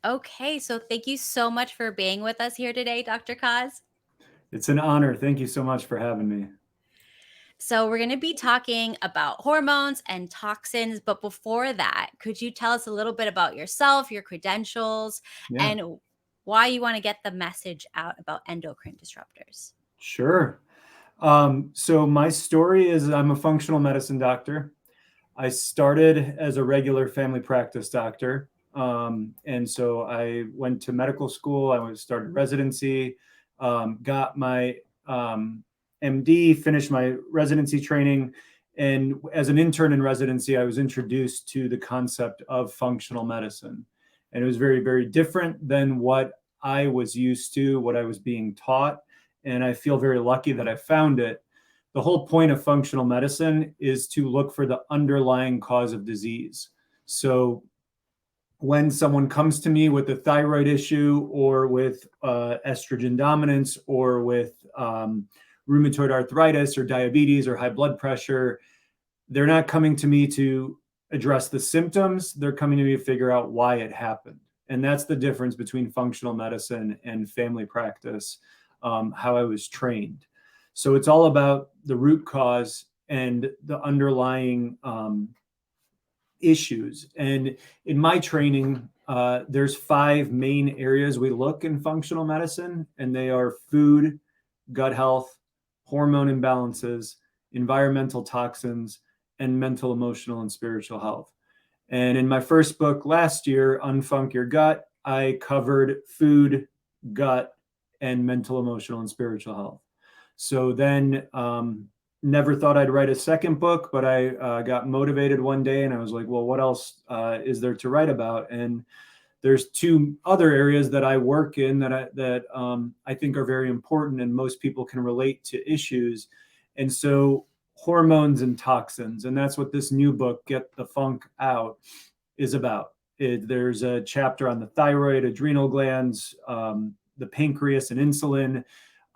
Okay, so thank you so much for being with us here today, Dr. Kaz. It's an honor. Thank you so much for having me. So, we're going to be talking about hormones and toxins. But before that, could you tell us a little bit about yourself, your credentials, Yeah, and why you want to get the message out about endocrine disruptors? sure. So my story is I'm a functional medicine doctor. I started as a regular family practice doctor. And so I went to medical school. Started residency, got my MD, finished my residency training. And as an intern in residency, I was introduced to the concept of functional medicine. And it was very, very different than what I was used to, what I was being taught. And I feel very lucky that I found it. The whole point of functional medicine is to look for the underlying cause of disease. So when someone comes to me with a thyroid issue or with estrogen dominance or with rheumatoid arthritis or diabetes or high blood pressure, they're not coming to me to address the symptoms. They're coming to me to figure out why it happened. And that's the difference between functional medicine and family practice, how I was trained. So it's all about the root cause and the underlying issues. And in my training, there's 5 main areas we look in functional medicine, and they are food, gut health, hormone imbalances, environmental toxins, and mental, emotional, and spiritual health. And in my first book last year, Unfunk Your Gut, I covered food, gut, and mental, emotional, and spiritual health. So then, never thought I'd write a second book, but I got motivated one day and I was like, well, what else is there to write about? And there's 2 other areas that I work in that I think are very important and most people can relate to issues. And so hormones and toxins, and that's what this new book, Get the Funk Out, is about. There's a chapter on the thyroid, adrenal glands, the pancreas and insulin,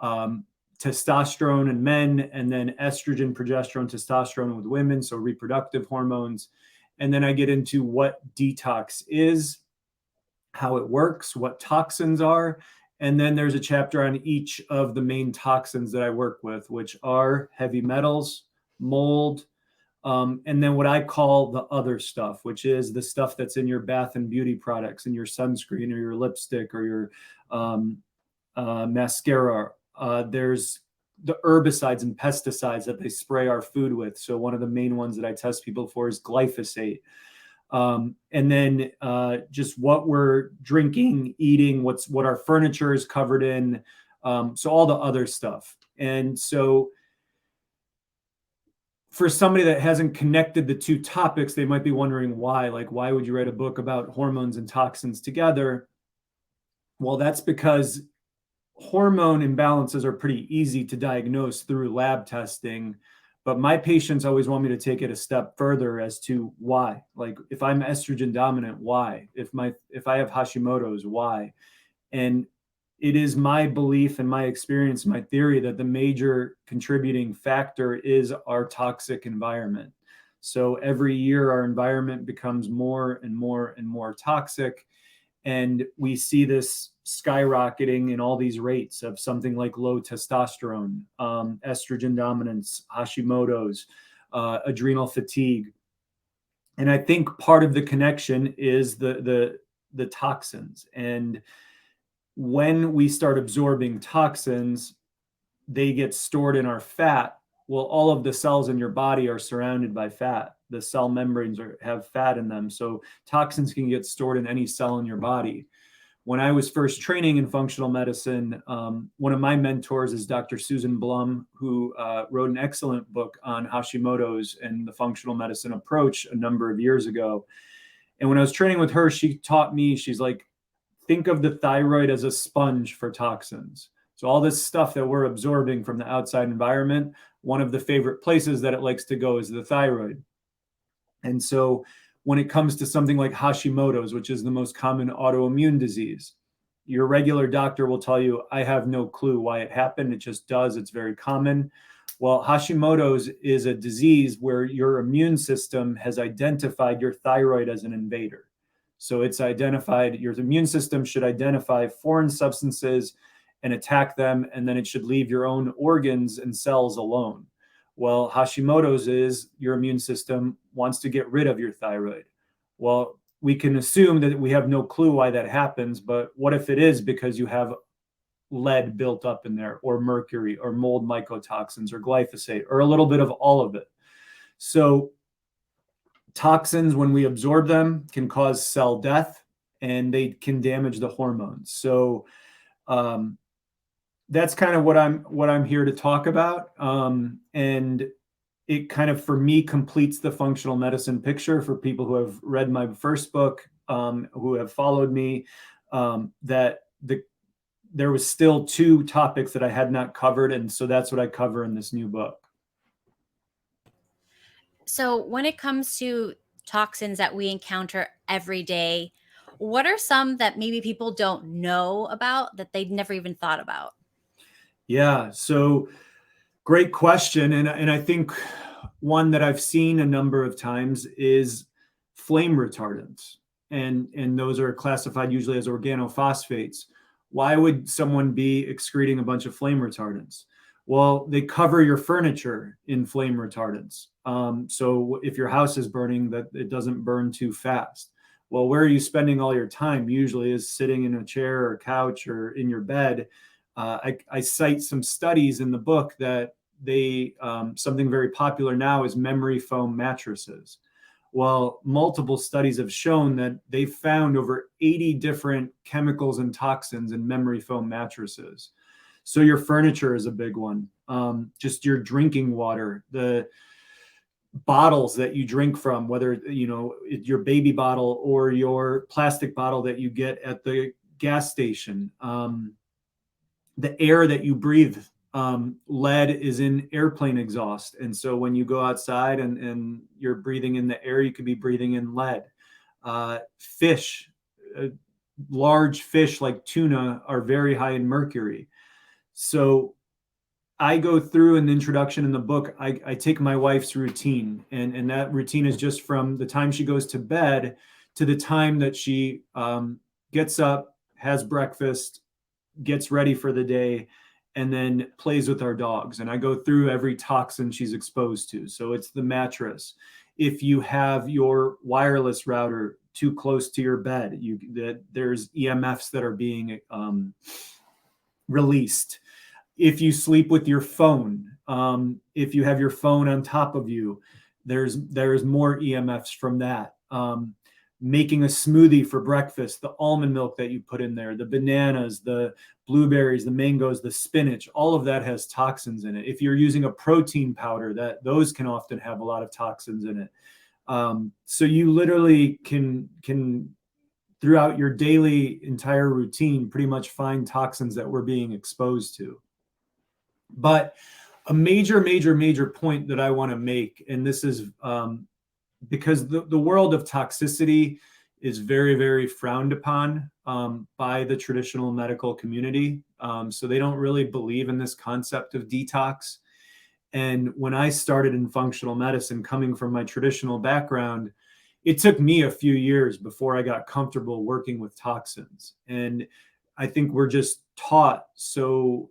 um, testosterone in men, and then estrogen, progesterone, testosterone with women, so reproductive hormones. And then I get into what detox is, how it works, what toxins are. And then there's a chapter on each of the main toxins that I work with, which are heavy metals, mold, and then what I call the other stuff, which is the stuff that's in your bath and beauty products, in your sunscreen or your lipstick or your um, mascara. There's the herbicides and pesticides that they spray our food with. So one of the main ones that I test people for is glyphosate. And then just what we're drinking, eating, what our furniture is covered in. So all the other stuff. And so for somebody that hasn't connected the 2 topics, they might be wondering why. Like, why would you write a book about hormones and toxins together? Well, that's because hormone imbalances are pretty easy to diagnose through lab testing, but my patients always want me to take it a step further as to why. Like, if I'm estrogen dominant, why? If I have Hashimoto's, why? And it is my belief and my experience, my theory, that the major contributing factor is our toxic environment. So every year our environment becomes more and more and more toxic, and we see this skyrocketing in all these rates of something like low testosterone, estrogen dominance, Hashimoto's, adrenal fatigue. And I think part of the connection is the toxins. And when we start absorbing toxins, they get stored in our fat. Well, all of the cells in your body are surrounded by fat. The cell membranes have fat in them. So toxins can get stored in any cell in your body. When I was first training in functional medicine, one of my mentors is Dr. Susan Blum, who wrote an excellent book on Hashimoto's and the functional medicine approach a number of years ago. And when I was training with her, she taught me, she's like, think of the thyroid as a sponge for toxins. So all this stuff that we're absorbing from the outside environment, one of the favorite places that it likes to go is the thyroid. And so when it comes to something like Hashimoto's, which is the most common autoimmune disease, your regular doctor will tell you, I have no clue why it happened. It just does. It's very common. Well, Hashimoto's is a disease where your immune system has identified your thyroid as an invader. So it's identified, your immune system should identify foreign substances and attack them, and then it should leave your own organs and cells alone. Well, Hashimoto's is your immune system wants to get rid of your thyroid. Well, we can assume that we have no clue why that happens, but what if it is because you have lead built up in there, or mercury, or mold mycotoxins, or glyphosate, or a little bit of all of it? So toxins, when we absorb them, can cause cell death, and they can damage the hormones. So that's kind of what I'm here to talk about. And it kind of, for me, completes the functional medicine picture for people who have read my first book, who have followed me, that there was still two topics that I had not covered. And so that's what I cover in this new book. So when it comes to toxins that we encounter every day, what are some that maybe people don't know about that they'd never even thought about? Yeah, so great question. And I think one that I've seen a number of times is flame retardants. And those are classified usually as organophosphates. Why would someone be excreting a bunch of flame retardants? Well, they cover your furniture in flame retardants. So if your house is burning, that it doesn't burn too fast. Well, where are you spending all your time? Usually is sitting in a chair or couch or in your bed. I cite some studies in the book that something very popular now is memory foam mattresses. Well, multiple studies have shown that they've found over 80 different chemicals and toxins in memory foam mattresses. So your furniture is a big one. Just your drinking water, the bottles that you drink from, whether your baby bottle or your plastic bottle that you get at the gas station, the air that you breathe. Lead is in airplane exhaust. And so when you go outside and you're breathing in the air, you could be breathing in lead. Fish, large fish like tuna are very high in mercury. So I go through an introduction in the book. I take my wife's routine, and that routine is just from the time she goes to bed to the time that she gets up, has breakfast, gets ready for the day, and then plays with our dogs. And I go through every toxin she's exposed to. So it's the mattress. If you have your wireless router too close to your bed, there's EMFs that are being released. If you sleep with your phone, if you have your phone on top of you, there's more EMFs from that. Making a smoothie for breakfast, the almond milk that you put in there, the bananas, the blueberries, the mangoes, the spinach, all of that has toxins in it. If you're using a protein powder, those can often have a lot of toxins in it. So you literally can throughout your daily entire routine pretty much find toxins that we're being exposed to. But a major point that I want to make, and this is because the world of toxicity is very, very frowned upon by the traditional medical community. So they don't really believe in this concept of detox. And when I started in functional medicine, coming from my traditional background, it took me a few years before I got comfortable working with toxins. And I think we're just taught so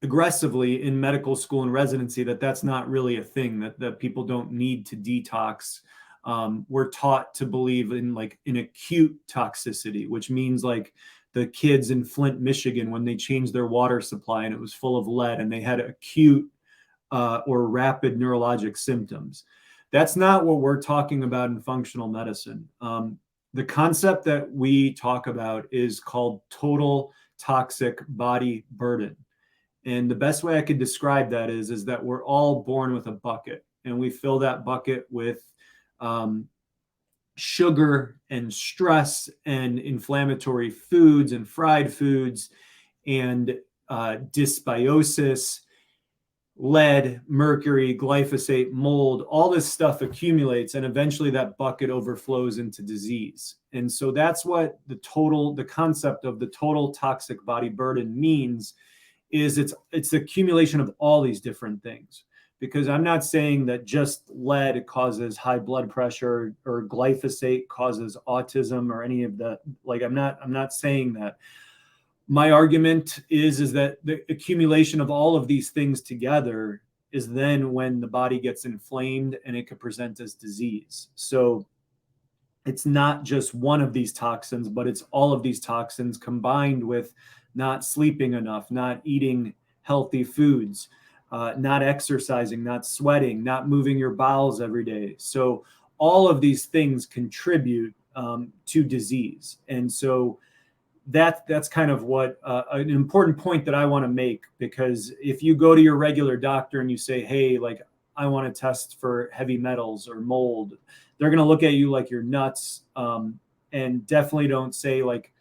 aggressively in medical school and residency that that's not really a thing, that people don't need to detox. We're taught to believe in like an acute toxicity, which means like the kids in Flint, Michigan, when they changed their water supply and it was full of lead and they had acute or rapid neurologic symptoms. That's not what we're talking about in functional medicine. The concept that we talk about is called total toxic body burden. And the best way I could describe that is that we're all born with a bucket, and we fill that bucket with sugar and stress and inflammatory foods and fried foods and dysbiosis, lead, mercury, glyphosate, mold. All this stuff accumulates, and eventually that bucket overflows into disease. And so that's what the concept of the total toxic body burden means. Is it's the accumulation of all these different things. because I'm not saying that just lead causes high blood pressure or glyphosate causes autism or any of that. Like, I'm not saying that. My argument is that the accumulation of all of these things together is then when the body gets inflamed and it could present as disease. So it's not just one of these toxins, but it's all of these toxins combined with not sleeping enough, not eating healthy foods, not exercising, not sweating, not moving your bowels every day. So all of these things contribute to disease. And so that's kind of what an important point that I want to make, because if you go to your regular doctor and you say, hey, like, I want to test for heavy metals or mold, they're going to look at you like you're nuts. And definitely don't say like,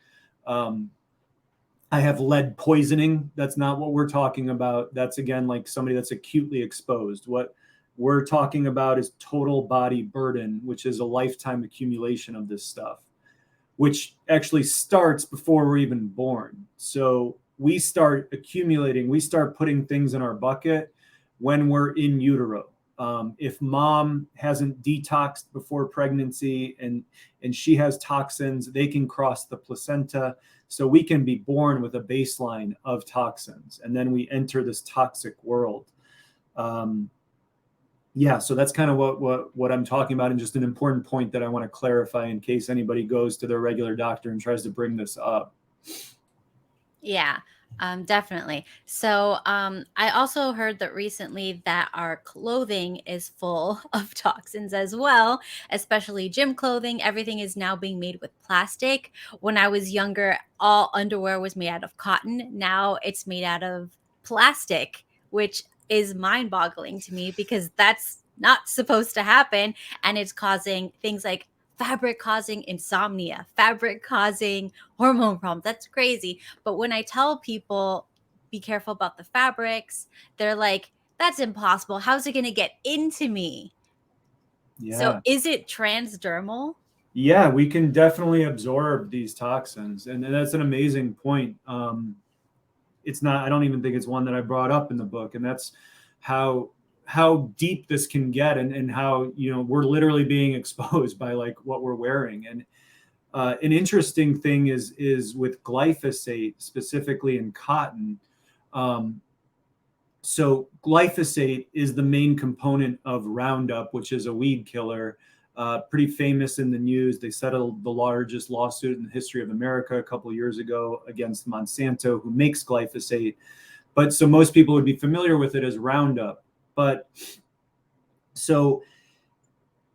I have lead poisoning. That's not what we're talking about. That's, again, like somebody that's acutely exposed. What we're talking about is total body burden, which is a lifetime accumulation of this stuff, which actually starts before we're even born. So we start accumulating, we start putting things in our bucket when we're in utero. If mom hasn't detoxed before pregnancy and she has toxins, they can cross the placenta. So we can be born with a baseline of toxins, and then we enter this toxic world. Yeah, so that's kind of what I'm talking about, and just an important point that I want to clarify in case anybody goes to their regular doctor and tries to bring this up. Yeah, definitely. So I also heard that recently that our clothing is full of toxins as well, especially gym clothing. Everything is now being made with plastic. When I was younger, all underwear was made out of cotton. Now it's made out of plastic, which is mind boggling to me because that's not supposed to happen. And it's causing things like fabric causing insomnia, fabric causing hormone problems. That's crazy. But when I tell people, be careful about the fabrics, they're like, that's impossible. How's it going to get into me? So Yeah. is it transdermal? Yeah, we can definitely absorb these toxins. And that's an amazing point. It's not, I don't even think it's one that I brought up in the book. And that's how deep this can get, and how, we're literally being exposed by like what we're wearing. And an interesting thing is with glyphosate, specifically in cotton. So glyphosate is the main component of Roundup, which is a weed killer, pretty famous in the news. They settled the largest lawsuit in the history of America a couple of years ago against Monsanto, who makes glyphosate. But so most people would be familiar with it as Roundup. But so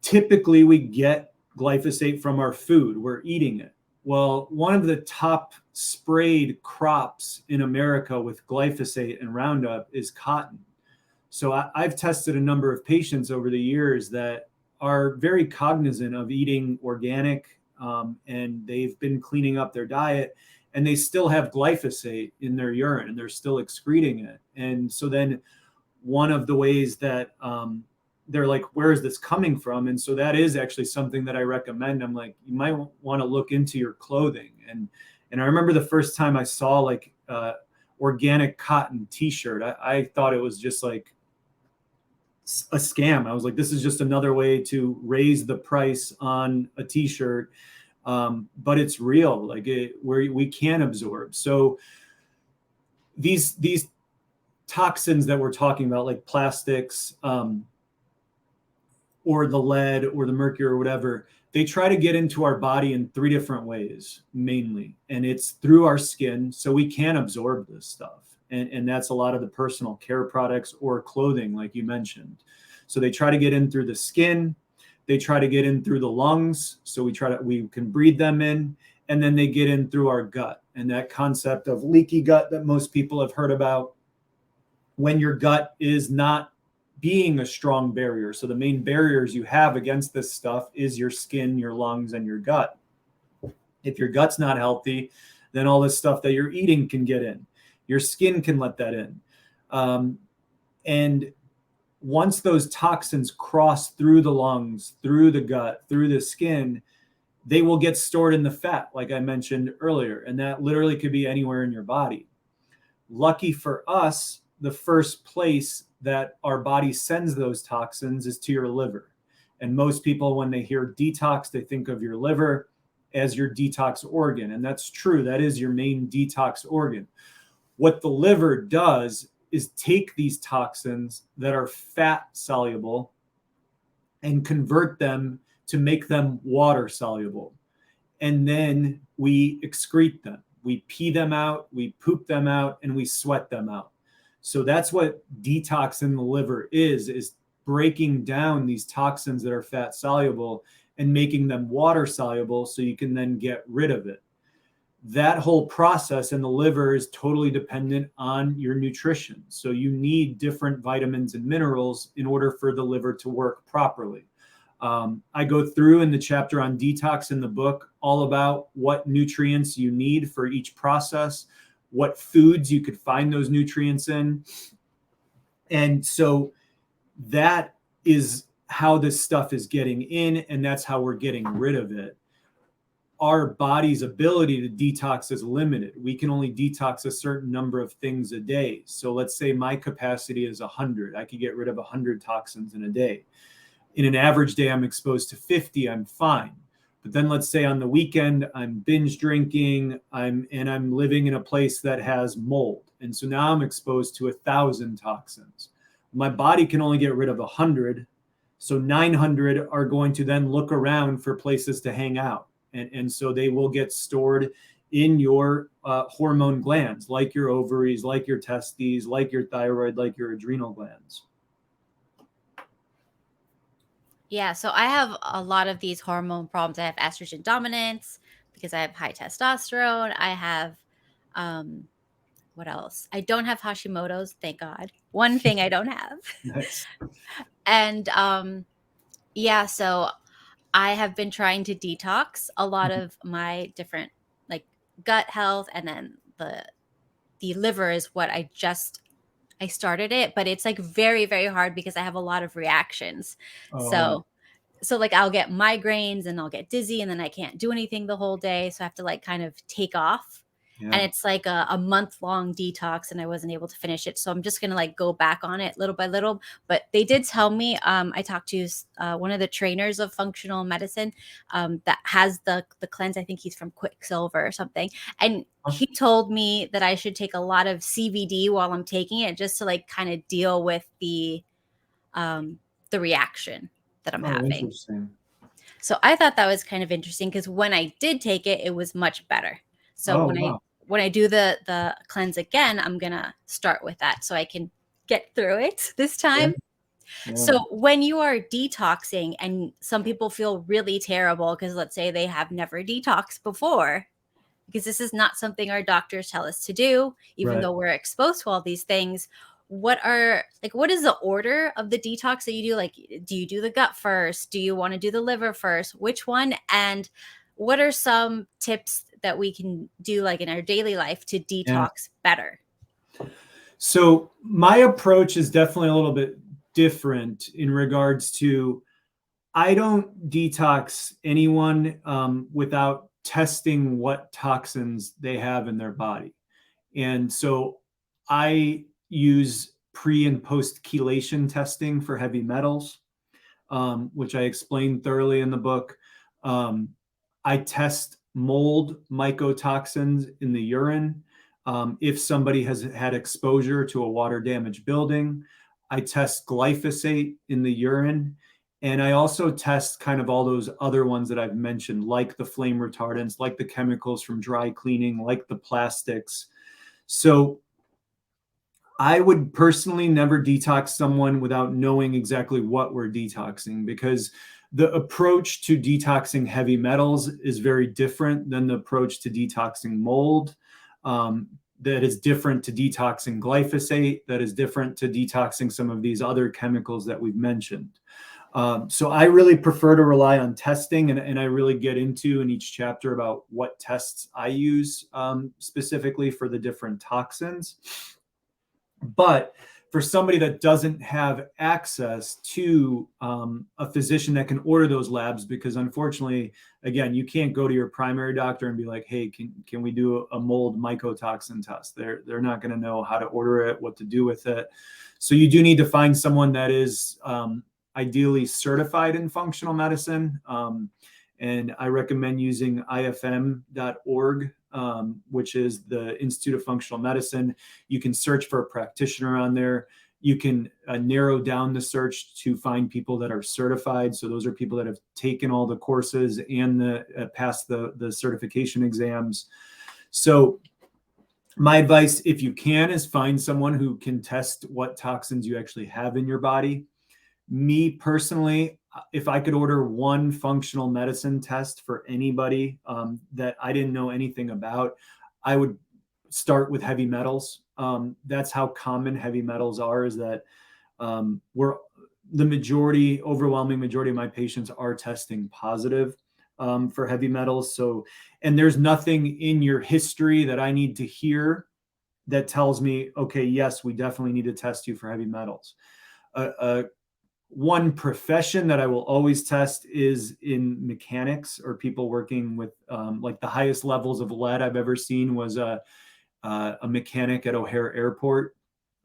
typically we get glyphosate from our food. We're eating it. Well, one of the top sprayed crops in America with glyphosate and Roundup is cotton. So I've tested a number of patients over the years that are very cognizant of eating organic, and they've been cleaning up their diet, and they still have glyphosate in their urine and they're still excreting it. And so then one of the ways that they're like, where is this coming from? And so that is actually something that I recommend. I'm like, you might want to look into your clothing. And I remember the first time I saw like organic cotton t-shirt, I thought it was just like a scam. I was like, this is just another way to raise the price on a t-shirt. But it's real, like where we can absorb. So these toxins that we're talking about, like plastics, or the lead or the mercury or whatever, they try to get into our body in 3 different ways, mainly. And it's through our skin. So we can absorb this stuff. And that's a lot of the personal care products or clothing, like you mentioned. So they try to get in through the skin. They try to get in through the lungs. So we can breathe them in. And then they get in through our gut. And that concept of leaky gut that most people have heard about, when your gut is not being a strong barrier. So the main barriers you have against this stuff is your skin, your lungs, and your gut. If your gut's not healthy, then all this stuff that you're eating can get in. Your skin can let that in. And once those toxins cross through the lungs, through the gut, through the skin, they will get stored in the fat, like I mentioned earlier. And that literally could be anywhere in your body. Lucky for us, the first place that our body sends those toxins is to your liver. And most people, when they hear detox, they think of your liver as your detox organ. And that's true. That is your main detox organ. What the liver does is take these toxins that are fat soluble and convert them to make them water soluble. And then we excrete them. We pee them out, we poop them out, and we sweat them out. So that's what detox in the liver is breaking down these toxins that are fat soluble and making them water soluble so you can then get rid of it. That whole process in the liver is totally dependent on your nutrition. So you need different vitamins and minerals in order for the liver to work properly. I go through in the chapter on detox in the book all about what nutrients you need for each process, what foods you could find those nutrients in. And so that is how this stuff is getting in, and that's how we're getting rid of it. Our body's ability to detox is limited. We can only detox a certain number of things a day. So let's say my capacity is 100. I could get rid of 100 toxins in a day. In an average day, I'm exposed to 50, I'm fine. But then let's say on the weekend, I'm binge drinking, I'm living in a place that has mold. And so now I'm exposed to 1,000 toxins. My body can only get rid of 100. So 900 are going to then look around for places to hang out. And so they will get stored in your hormone glands, like your ovaries, like your testes, like your thyroid, like your adrenal glands. Yeah, so I have a lot of these hormone problems. I have estrogen dominance because I have high testosterone. I have, what else? I don't have Hashimoto's, thank God. One thing I don't have. Nice. And yeah, so I have been trying to detox a lot of my different like gut health, and then the liver is what I started it, but it's like very, very hard because I have a lot of reactions. Oh, So like I'll get migraines and I'll get dizzy and then I can't do anything the whole day. So I have to like kind of take off. And yeah. it's like a month-long detox and I wasn't able to finish it. So I'm just going to like go back on it little by little. But they did tell me, I talked to one of the trainers of functional medicine that has the cleanse. I think he's from Quicksilver or something. And he told me that I should take a lot of CBD while I'm taking it just to like kind of deal with the reaction that I'm Oh, having. interesting. So I thought that was kind of interesting because when I did take it, it was much better. So Oh, wow. when I do the cleanse again, I'm gonna start with that so I can get through it this Yeah, time. yeah, So when you are detoxing, and some people feel really terrible because let's say they have never detoxed before, because this is not something our doctors tell us to do, even right. though we're exposed to all these things. What is the order of the detox that you do? Like, do you do the gut first? Do you want to do the liver first? Which one? And what are some tips that we can do like in our daily life to Yeah. detox better? So my approach is definitely a little bit different in regards to I don't detox anyone without testing what toxins they have in their body. And so I use pre and post chelation testing for heavy metals, which I explained thoroughly in the book. I test mold mycotoxins in the urine. If somebody has had exposure to a water damaged building, I test glyphosate in the urine. And I also test kind of all those other ones that I've mentioned, like the flame retardants, like the chemicals from dry cleaning, like the plastics. So I would personally never detox someone without knowing exactly what we're detoxing, because the approach to detoxing heavy metals is very different than the approach to detoxing mold. That is different to detoxing glyphosate, that is different to detoxing some of these other chemicals that we've mentioned. So I really prefer to rely on testing, and I really get into in each chapter about what tests I use specifically for the different toxins. But for somebody that doesn't have access to a physician that can order those labs, because unfortunately, again, you can't go to your primary doctor and be like, hey, can we do a mold mycotoxin test? They're not going to know how to order it, what to do with it. So you do need to find someone that is ideally certified in functional medicine. And I recommend using ifm.org, which is the Institute of Functional Medicine. You can search for a practitioner on there. You can narrow down the search to find people that are certified. So those are people that have taken all the courses and passed the certification exams. So my advice, if you can, is find someone who can test what toxins you actually have in your body. Me personally, if I could order one functional medicine test for anybody that I didn't know anything about, I would start with heavy metals. That's how common heavy metals are, is that the overwhelming majority of my patients are testing positive for heavy metals. So, and there's nothing in your history that I need to hear that tells me, okay, yes, we definitely need to test you for heavy metals. One profession that I will always test is in mechanics, or people working with like the highest levels of lead I've ever seen was a mechanic at O'Hare Airport.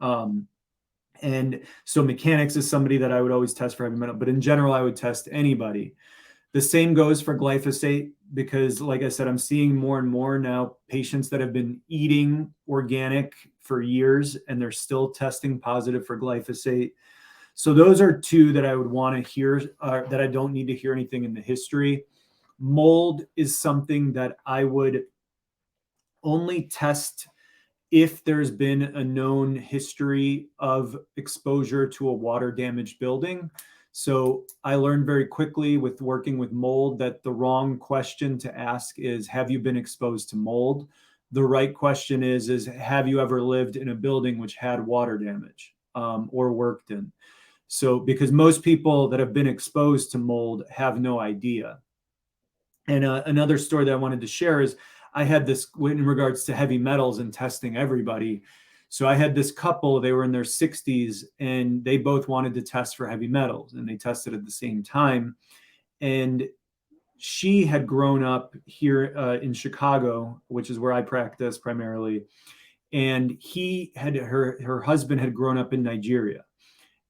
And so mechanics is somebody that I would always test for heavy metal, but in general, I would test anybody. The same goes for glyphosate, because like I said, I'm seeing more and more now patients that have been eating organic for years and they're still testing positive for glyphosate. So those are two that I would want to hear, that I don't need to hear anything in the history. Mold is something that I would only test if there's been a known history of exposure to a water damaged building. So I learned very quickly with working with mold that the wrong question to ask is, have you been exposed to mold? The right question is have you ever lived in a building which had water damage or worked in? So, because most people that have been exposed to mold have no idea. And another story that I wanted to share is I had this in regards to heavy metals and testing everybody. So I had this couple, they were in their 60s and they both wanted to test for heavy metals, and they tested at the same time. And she had grown up here in Chicago, which is where I practice primarily. And her husband had grown up in Nigeria.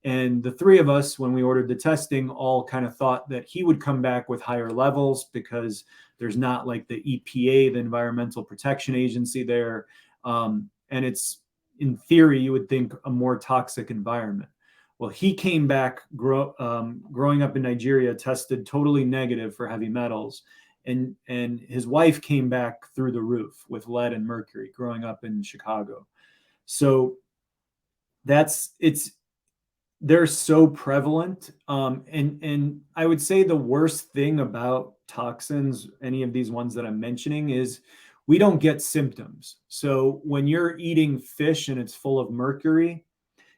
And the three of us, when we ordered the testing, all kind of thought that he would come back with higher levels because there's not like the EPA, the Environmental Protection Agency there. And it's, in theory, you would think a more toxic environment. Well, he came back growing up in Nigeria, tested totally negative for heavy metals. And his wife came back through the roof with lead and mercury growing up in Chicago. So they're so prevalent. And I would say the worst thing about toxins, any of these ones that I'm mentioning, is we don't get symptoms. So when you're eating fish and it's full of mercury,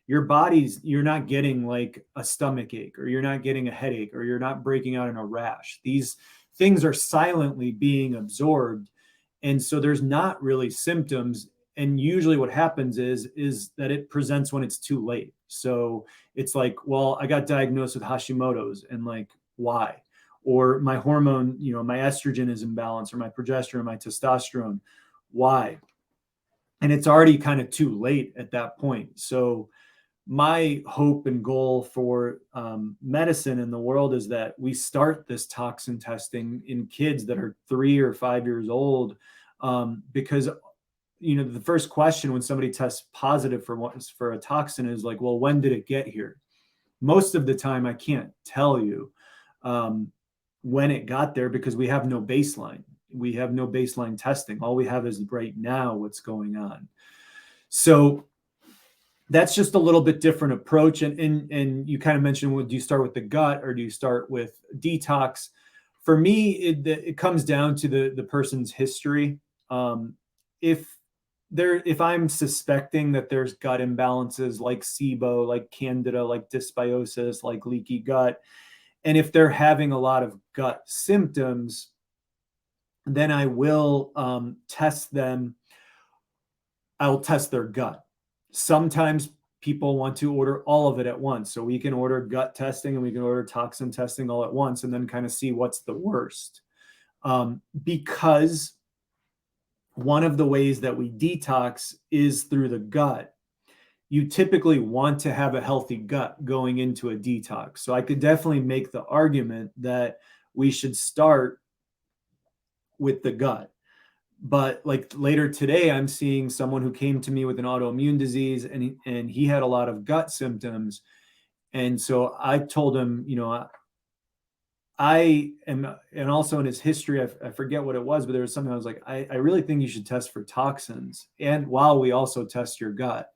you're not getting like a stomach ache, or you're not getting a headache, or you're not breaking out in a rash. These things are silently being absorbed. And so there's not really symptoms. And usually what happens is that it presents when it's too late. So it's like, well, I got diagnosed with Hashimoto's, and like, why? Or my hormone, my estrogen is imbalanced, or my progesterone, my testosterone, why? And it's already kind of too late at that point. So my hope and goal for medicine in the world is that we start this toxin testing in kids that are 3 or 5 years old, because the first question when somebody tests positive for a toxin is like, well, when did it get here? Most of the time, I can't tell you when it got there, because we have no baseline. We have no baseline testing. All we have is right now what's going on. So that's just a little bit different approach. And you kind of mentioned, well, do you start with the gut or do you start with detox? For me, it comes down to the person's history. If I'm suspecting that there's gut imbalances like SIBO, like Candida, like dysbiosis, like leaky gut, and if they're having a lot of gut symptoms, then I will test them. I'll test their gut. Sometimes people want to order all of it at once. So we can order gut testing and we can order toxin testing all at once and then kind of see what's the worst. Because one of the ways that we detox is through the gut. You typically want to have a healthy gut going into a detox. So I could definitely make the argument that we should start with the gut. But like later today, I'm seeing someone who came to me with an autoimmune disease and he had a lot of gut symptoms. And so I told him, I am, and also in his history, I forget what it was, but there was something I was like, I really think you should test for toxins. And while we also test your gut.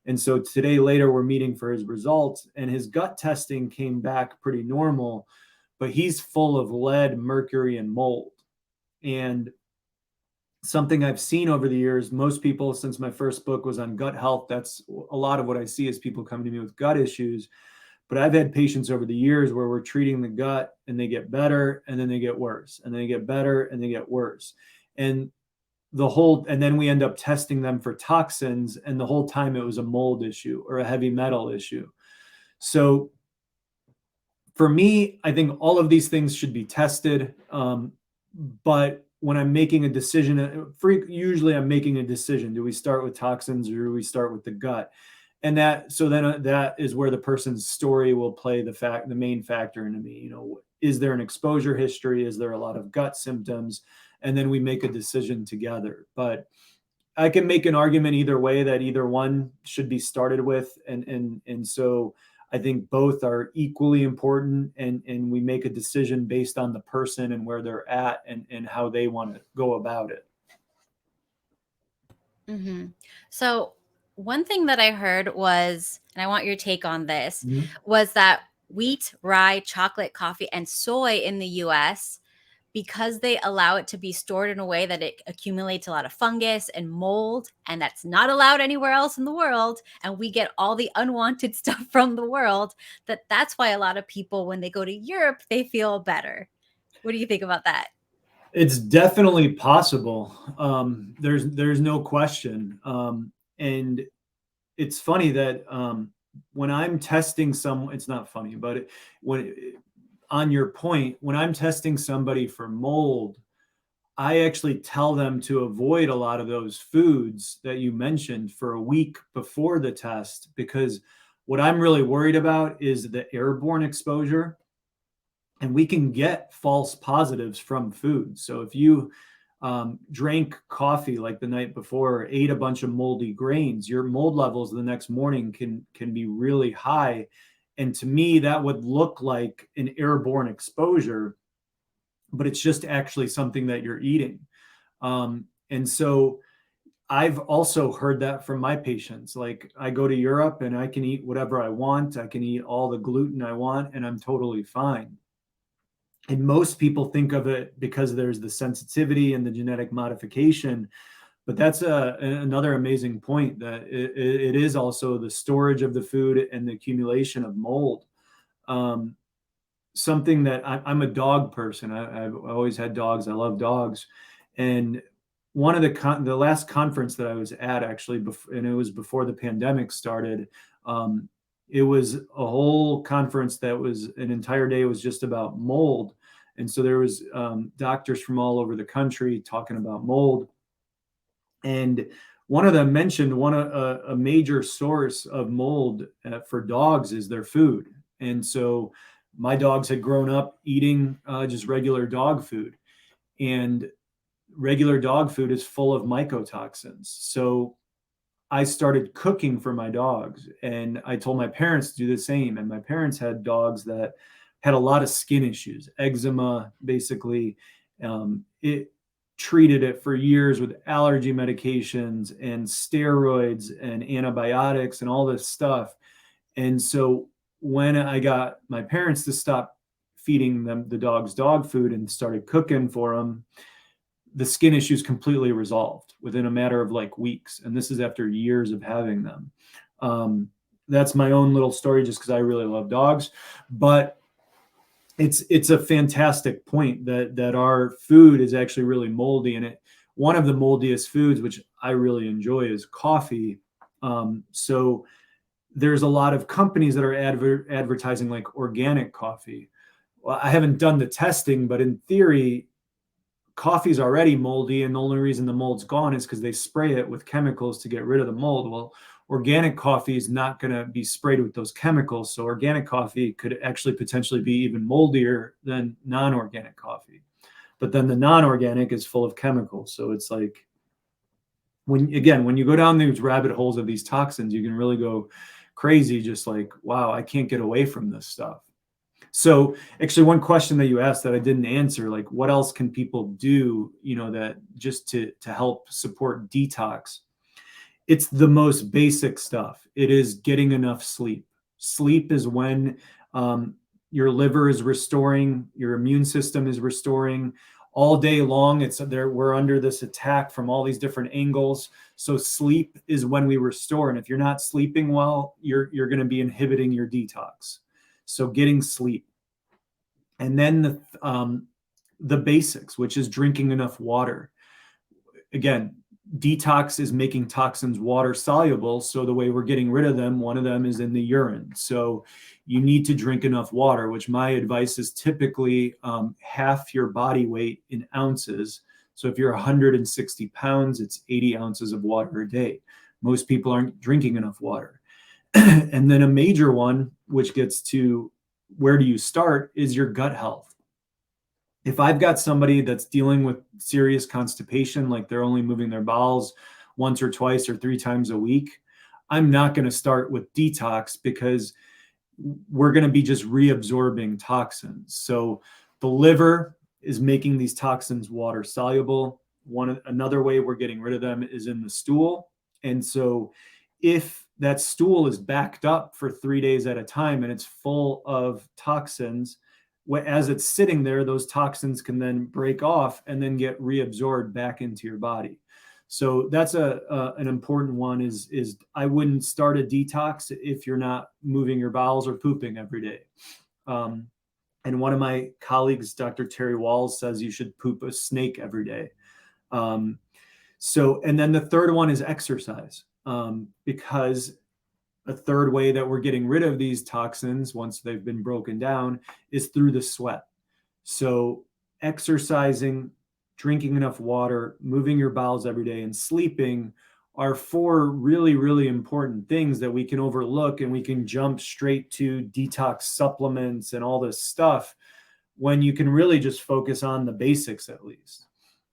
And so today later, we're meeting for his results and his gut testing came back pretty normal, but he's full of lead, mercury, and mold. And something I've seen over the years, most people, since my first book was on gut health, that's a lot of what I see is people coming to me with gut issues. But I've had patients over the years where we're treating the gut and they get better and then they get worse and then they get better and they get worse. And then we end up testing them for toxins. And the whole time it was a mold issue or a heavy metal issue. So for me, I think all of these things should be tested. But when I'm making a decision, usually I'm making a decision. Do we start with toxins or do we start with the gut? And that is where the person's story will play the main factor into me. Is there an exposure history? Is there a lot of gut symptoms? And then we make a decision together. But I can make an argument either way that either one should be started with. And so I think both are equally important and we make a decision based on the person and where they're at and how they want to go about it. Mm-hmm. So one thing that I heard was, and I want your take on this, was that wheat, rye, chocolate, coffee, and soy in the US, because they allow it to be stored in a way that it accumulates a lot of fungus and mold, and that's not allowed anywhere else in the world, and we get all the unwanted stuff from the world, that's why a lot of people, when they go to Europe, they feel better. What do you think about that? It's definitely possible. There's no question. And it's funny that when I'm testing it's not funny, but on your point, when I'm testing somebody for mold, I actually tell them to avoid a lot of those foods that you mentioned for a week before the test, because what I'm really worried about is the airborne exposure. And we can get false positives from food. So if you drank coffee like the night before, or ate a bunch of moldy grains, your mold levels the next morning can be really high. And to me, that would look like an airborne exposure, but it's just actually something that you're eating. And so I've also heard that from my patients. Like I go to Europe and I can eat whatever I want. I can eat all the gluten I want and I'm totally fine. And most people think of it because there's the sensitivity and the genetic modification. But that's another amazing point, that it is also the storage of the food and the accumulation of mold. Something that I'm a dog person. I've always had dogs. I love dogs. And one of the last conference that I was at, actually, and it was before the pandemic started, it was a whole conference that was an entire day was just about mold. And so there was doctors from all over the country talking about mold. And one of them mentioned a major source of mold for dogs is their food. And so my dogs had grown up eating just regular dog food. And regular dog food is full of mycotoxins. So I started cooking for my dogs and I told my parents to do the same. And my parents had dogs that had a lot of skin issues, eczema, basically. It treated it for years with allergy medications and steroids and antibiotics and all this stuff. And so when I got my parents to stop feeding them the dogs dog food and started cooking for them, the skin issues completely resolved within a matter of like weeks. And this is after years of having them. That's my own little story just because I really love dogs. But it's a fantastic point that our food is actually really moldy. And one of the moldiest foods, which I really enjoy, is coffee. So there's a lot of companies that are advertising like organic coffee. Well, I haven't done the testing, but in theory, coffee's already moldy, and the only reason the mold's gone is because they spray it with chemicals to get rid of the mold. Well, organic coffee is not going to be sprayed with those chemicals, so organic coffee could actually potentially be even moldier than non-organic coffee. But then the non-organic is full of chemicals, so it's like, when you go down these rabbit holes of these toxins, you can really go crazy, just like, wow, I can't get away from this stuff. So actually, one question that you asked that I didn't answer, like, what else can people do, that just to help support detox? It's the most basic stuff. It is getting enough sleep. Sleep is when your liver is restoring, your immune system is restoring. All day long, we're under this attack from all these different angles. So sleep is when we restore. And if you're not sleeping well, you're going to be inhibiting your detox. So getting sleep. And then the basics, which is drinking enough water. Again, detox is making toxins water soluble. So the way we're getting rid of them, one of them is in the urine. So you need to drink enough water, which my advice is typically half your body weight in ounces. So if you're 160 pounds, it's 80 ounces of water a day. Most people aren't drinking enough water. And then a major one, which gets to where do you start, is your gut health. If I've got somebody that's dealing with serious constipation, like they're only moving their bowels once or twice or 3 times a week, I'm not going to start with detox, because we're going to be just reabsorbing toxins. So the liver is making these toxins water soluble. Another way we're getting rid of them is in the stool. And so if that stool is backed up for 3 days at a time and it's full of toxins, as it's sitting there, those toxins can then break off and then get reabsorbed back into your body. So that's an important one, is I wouldn't start a detox if you're not moving your bowels or pooping every day. And one of my colleagues, Dr. Terry Walls, says you should poop a snake every day. And then the third one is exercise, because a third way that we're getting rid of these toxins once they've been broken down is through the sweat. So exercising, drinking enough water, moving your bowels every day, and sleeping are 4 really, really important things that we can overlook, and we can jump straight to detox supplements and all this stuff, when you can really just focus on the basics at least.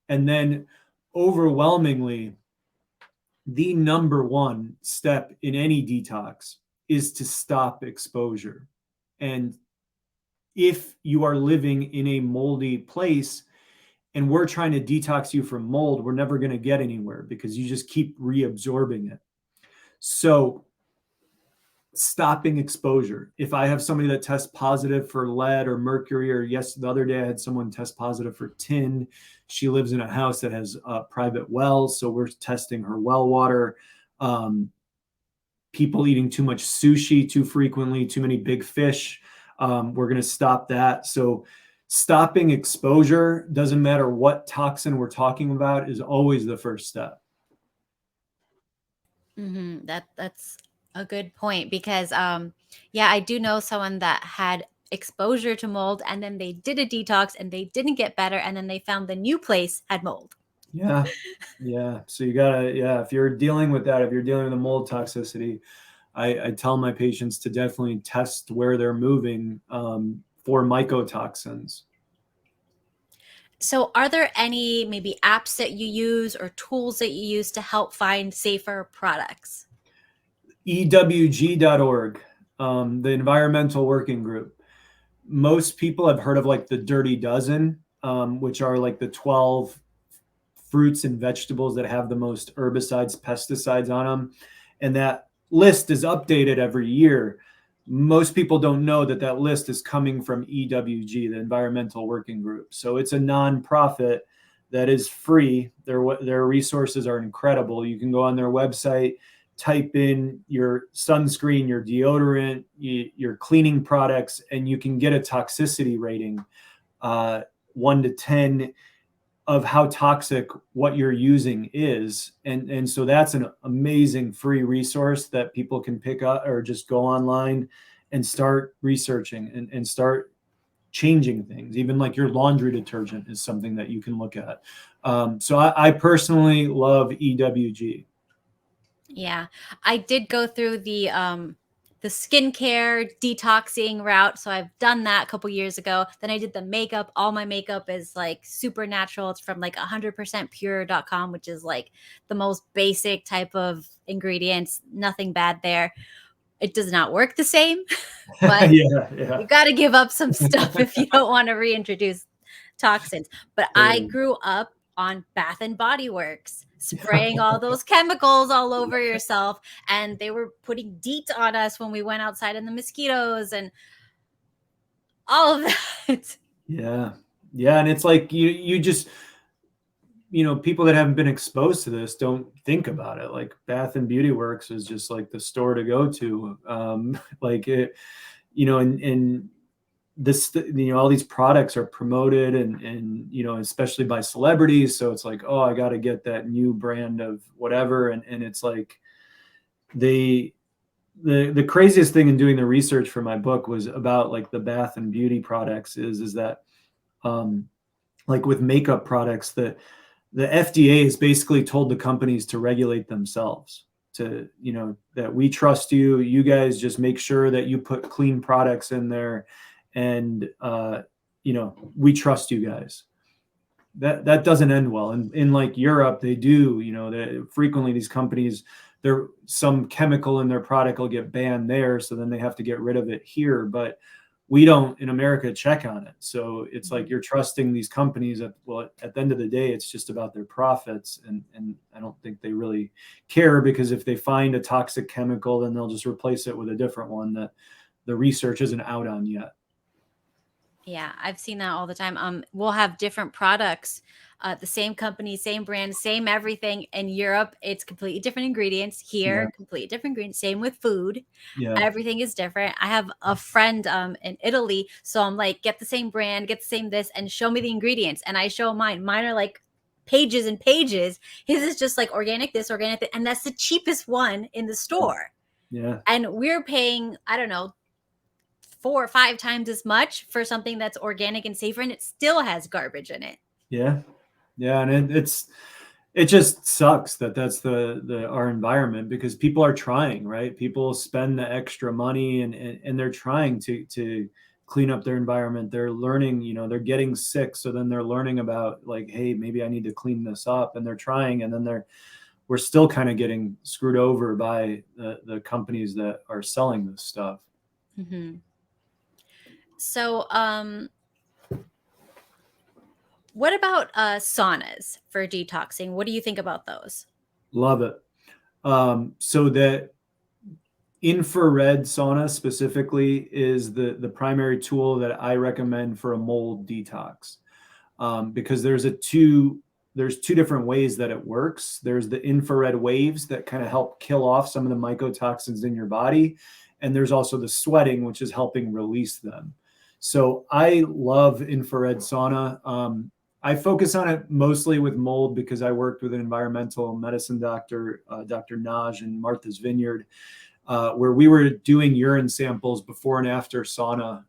And then overwhelmingly, the number one step in any detox is to stop exposure. And if you are living in a moldy place and we're trying to detox you from mold, we're never going to get anywhere, because you just keep reabsorbing it. So stopping exposure. If I have somebody that tests positive for lead or mercury, or the other day I had someone test positive for tin. She lives in a house that has private wells, so we're testing her well water. People eating too much sushi too frequently, too many big fish, we're going to stop that. So stopping exposure, doesn't matter what toxin we're talking about, is always the first step. That's a good point, because yeah, I do know someone that had exposure to mold, and then they did a detox and they didn't get better, and then they found the new place had mold. Yeah. So you gotta, if you're dealing with that, if you're dealing with a mold toxicity, I tell my patients to definitely test where they're moving for mycotoxins. So are there any maybe apps that you use or tools that you use to help find safer products? EWG.org, the Environmental Working Group. Most people have heard of like the Dirty Dozen, which are like the 12 fruits and vegetables that have the most herbicides, pesticides on them. And that list is updated every year. Most people don't know that that list is coming from EWG, the Environmental Working Group. So it's a nonprofit that is free. Their resources are incredible. You can go on their website, type in your sunscreen, your deodorant, your cleaning products, and you can get a toxicity rating, 1 to 10. of how toxic what you're using is. And so that's an amazing free resource that people can pick up or just go online and start researching and start changing things. Even like your laundry detergent is something that you can look at. So I personally love EWG. Yeah. I did go through the skincare detoxing route. So I've done that a couple years ago. Then I did the makeup. All my makeup is like super natural. It's from like 100%pure.com, which is like the most basic type of ingredients. Nothing bad there. It does not work the same, but Yeah. you got to give up some stuff if you don't want to reintroduce toxins. But I Totally. grew up on Bath and Body Works, spraying all those chemicals all over yourself. And they were putting DEET on us when we went outside in the mosquitoes and all of that. Yeah. And it's like you just, people that haven't been exposed to this don't think about it. Like Bath and Beauty Works is just like the store to go to. Like it, and this, all these products are promoted and especially by celebrities. So it's like, oh, I got to get that new brand of whatever. And it's like the craziest thing in doing the research for my book was about like the bath and beauty products is that, like with makeup products, that the FDA has basically told the companies to regulate themselves, to, that we trust you. You guys just make sure that you put clean products in there. And, we trust you guys. That doesn't end well. And in like Europe, they do, that frequently these companies, some chemical in their product will get banned there. So then they have to get rid of it here. But we don't in America check on it. So it's like you're trusting these companies at the end of the day, it's just about their profits. And I don't think they really care, because if they find a toxic chemical, then they'll just replace it with a different one that the research isn't out on yet. Yeah, I've seen that all the time. We'll have different products, the same company, same brand, same everything. In Europe, it's completely different ingredients. Here, Yeah. completely different ingredients. Same with food. Yeah. Everything is different. I have a friend in Italy, so I'm like, get the same brand, get the same this, and show me the ingredients. And I show mine. Mine are like pages and pages. His is just like organic this, organic that, and that's the cheapest one in the store. Yeah. And we're paying, I don't know, 4 or 5 times as much for something that's organic and safer, and it still has garbage in it. Yeah. And it just sucks that that's our environment, because people are trying, right? People spend the extra money and they're trying to clean up their environment. They're learning, they're getting sick. So then they're learning about like, hey, maybe I need to clean this up, and they're trying. And then we're still kind of getting screwed over by the companies that are selling this stuff. Mm-hmm. So, what about saunas for detoxing? What do you think about those? Love it. So that infrared sauna specifically is the primary tool that I recommend for a mold detox, because there's two different ways that it works. There's the infrared waves that kind of help kill off some of the mycotoxins in your body, and there's also the sweating, which is helping release them. So I love infrared sauna. I focus on it mostly with mold because I worked with an environmental medicine doctor, Dr. Naj in Martha's Vineyard, where we were doing urine samples before and after sauna,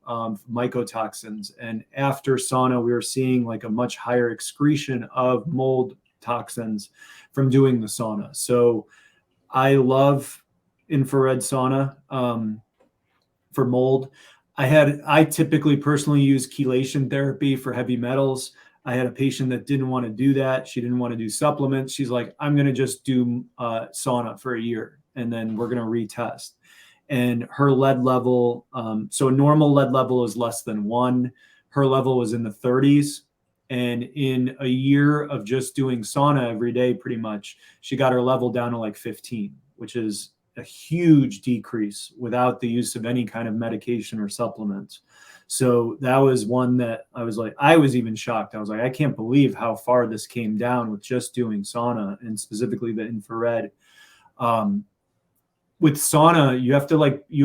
mycotoxins. And after sauna, we were seeing like a much higher excretion of mold toxins from doing the sauna. So I love infrared sauna for mold. I typically personally use chelation therapy for heavy metals. I had a patient that didn't want to do that. She didn't want to do supplements. She's like, I'm going to just do sauna for a year, and then we're going to retest. And her lead level, so a normal lead level is less than 1. Her level was in the 30s. And in a year of just doing sauna every day, pretty much, she got her level down to like 15, which is a huge decrease without the use of any kind of medication or supplements. So that was one that I was even shocked. I was like, I can't believe how far this came down with just doing sauna, and specifically the infrared. With sauna, you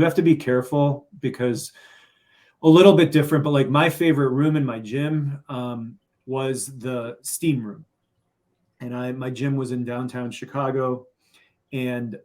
have to be careful, because a little bit different, but like my favorite room in my gym, was the steam room. And my gym was in downtown Chicago, and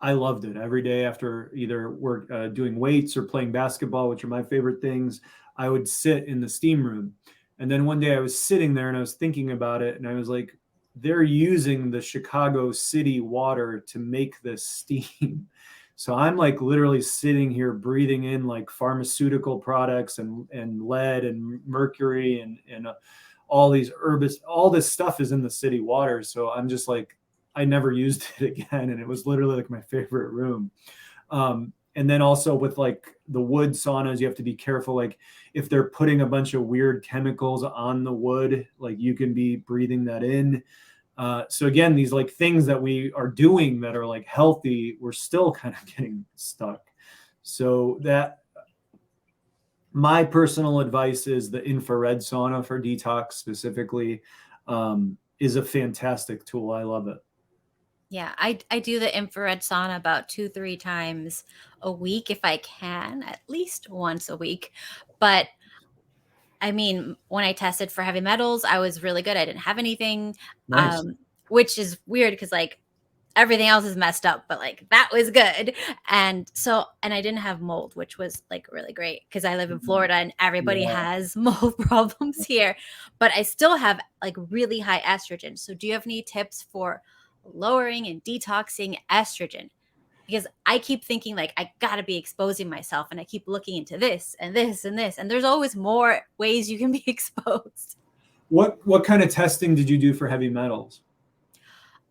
I loved it. Every day after either work doing weights or playing basketball, which are my favorite things, I would sit in the steam room. And then one day I was sitting there and I was thinking about it, and I was like, they're using the Chicago city water to make this steam. So I'm like literally sitting here breathing in like pharmaceutical products and lead and mercury and all these herbs, all this stuff is in the city water. So I'm just like, I never used it again. And it was literally like my favorite room. And then also with like the wood saunas, you have to be careful. Like if they're putting a bunch of weird chemicals on the wood, like you can be breathing that in. So again, these like things that we are doing that are like healthy, we're still kind of getting stuck. So that my personal advice is the infrared sauna for detox specifically is a fantastic tool. I love it. Yeah, I do the infrared sauna about 2, 3 times a week if I can, at least once a week. But I mean, when I tested for heavy metals, I was really good. I didn't have anything, Nice. which is weird because like everything else is messed up, but like that was good. And I didn't have mold, which was like really great because I live in Florida and everybody Yeah. has mold problems here. But I still have like really high estrogen. So do you have any tips for lowering and detoxing estrogen? Because I keep thinking like I gotta be exposing myself, and I keep looking into this and this and this, and there's always more ways you can be exposed. What kind of testing did you do for heavy metals?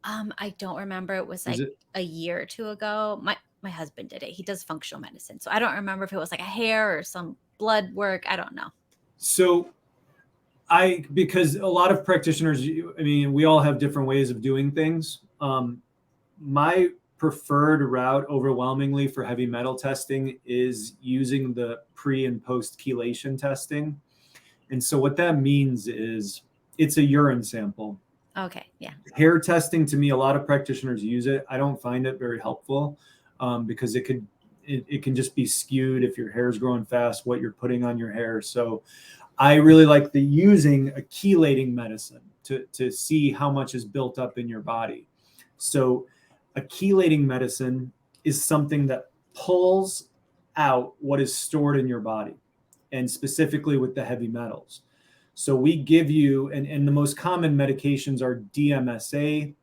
I don't remember. It was Is like it a year or two ago. My husband did it. He does functional medicine, so I don't remember if it was like a hair or some blood work. I don't know. so because a lot of practitioners, I mean, we all have different ways of doing things. My preferred route overwhelmingly for heavy metal testing is using the pre and post chelation testing. And so what that means is it's a urine sample. Okay, yeah. Hair testing, to me, a lot of practitioners use it. I don't find it very helpful because it can just be skewed if your hair is growing fast, what you're putting on your hair. So I really like the using a chelating medicine to see how much is built up in your body. So a chelating medicine is something that pulls out what is stored in your body, and specifically with the heavy metals. So we give you, and the most common medications are DMSA,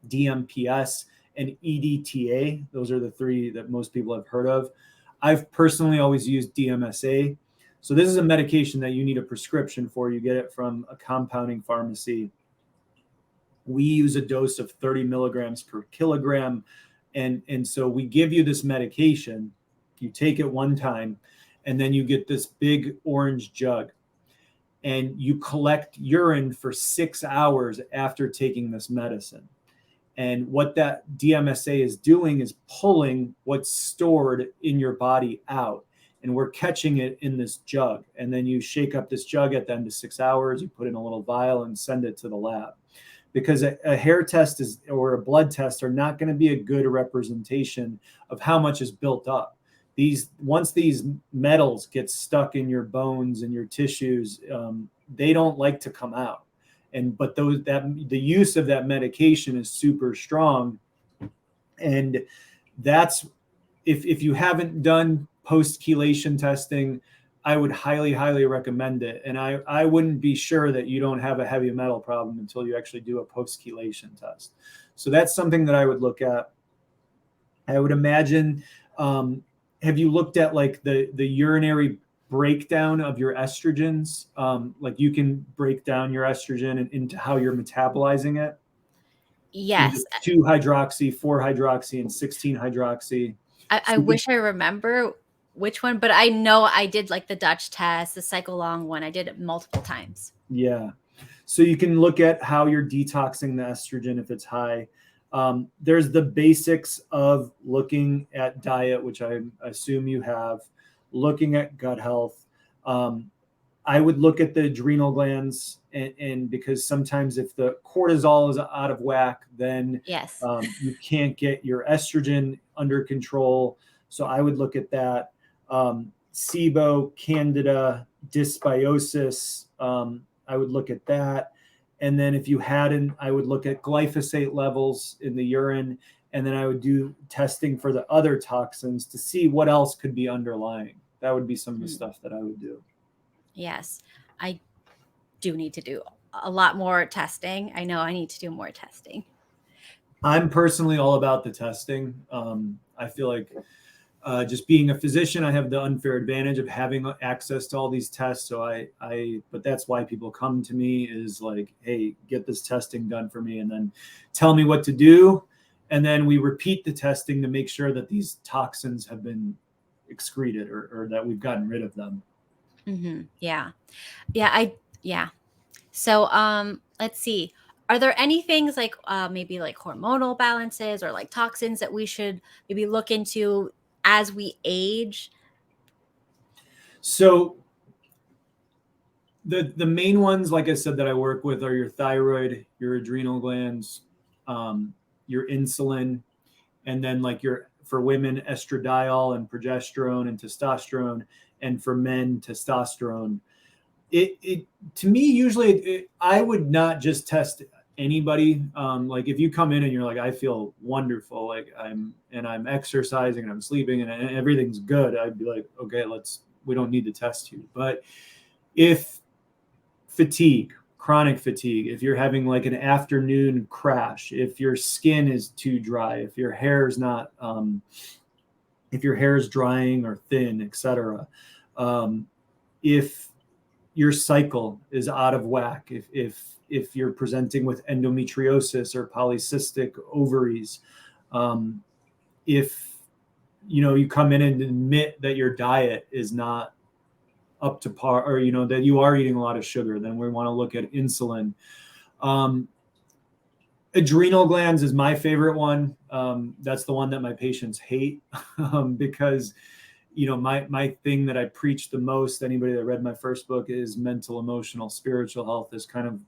DMPS, and EDTA. Those are the three that most people have heard of. I've personally always used DMSA. So this is a medication that you need a prescription for. You get it from a compounding pharmacy. We use a dose of 30 milligrams per kilogram. And so we give you this medication. You take it one time, and then you get this big orange jug. And you collect urine for 6 hours after taking this medicine. And what that DMSA is doing is pulling what's stored in your body out. And we're catching it in this jug. And then you shake up this jug at the end of 6 hours, you put in a little vial and send it to the lab. Because a hair test or a blood test are not going to be a good representation of how much is built up. Once these metals get stuck in your bones and your tissues, they don't like to come out. But the use of that medication is super strong. And that's if you haven't done post chelation testing, I would highly, highly recommend it. And I wouldn't be sure that you don't have a heavy metal problem until you actually do a post chelation test. So that's something that I would look at. I would imagine. Have you looked at like the urinary breakdown of your estrogens? Like you can break down your estrogen into how you're metabolizing it into Yes. 2-hydroxy, 4-hydroxy, and 16-hydroxy. I So wish I remember which one, but I know I did like the Dutch test, the cycle long one. I did it multiple times. yeah. So you can look at how you're detoxing the estrogen if it's high. There's the basics of looking at diet, which I assume you have, looking at gut health. I would look at the adrenal glands, and because sometimes if the cortisol is out of whack, then Yes. you can't get your estrogen under control. So I would look at that. SIBO, Candida, dysbiosis. I would look at that. And then if you hadn't, I would look at glyphosate levels in the urine. And then I would do testing for the other toxins to see what else could be underlying. That would be some of the stuff that I would do. Yes, I do need to do a lot more testing. I know I need to do more testing. I'm personally all about the testing. I feel like just being a physician, I have the unfair advantage of having access to all these tests. So but that's why people come to me is like, hey, get this testing done for me and then tell me what to do. And then we repeat the testing to make sure that these toxins have been excreted or that we've gotten rid of them. Mm-hmm. Yeah. Yeah. So, let's see. Are there any things like maybe like hormonal balances or like toxins that we should maybe look into as we age? So the main ones, like I said, that I work with are your thyroid, your adrenal glands, your insulin, and then like for women, estradiol and progesterone and testosterone, and for men, testosterone. It to me usually I would not just test anybody. Like if you come in and you're like, I feel wonderful, like I'm exercising and I'm sleeping and everything's good, I'd be like, okay, we don't need to test you. But if fatigue, chronic fatigue, if you're having like an afternoon crash, if your skin is too dry, if your hair is not, if your hair is drying or thin, etc. If your cycle is out of whack, if you're presenting with endometriosis or polycystic ovaries, if you come in and admit that your diet is not up to par, or that you are eating a lot of sugar, then we want to look at insulin. Adrenal glands is my favorite one. That's the one that my patients hate because my thing that I preach the most, anybody that read my first book, is mental, emotional, spiritual health is kind of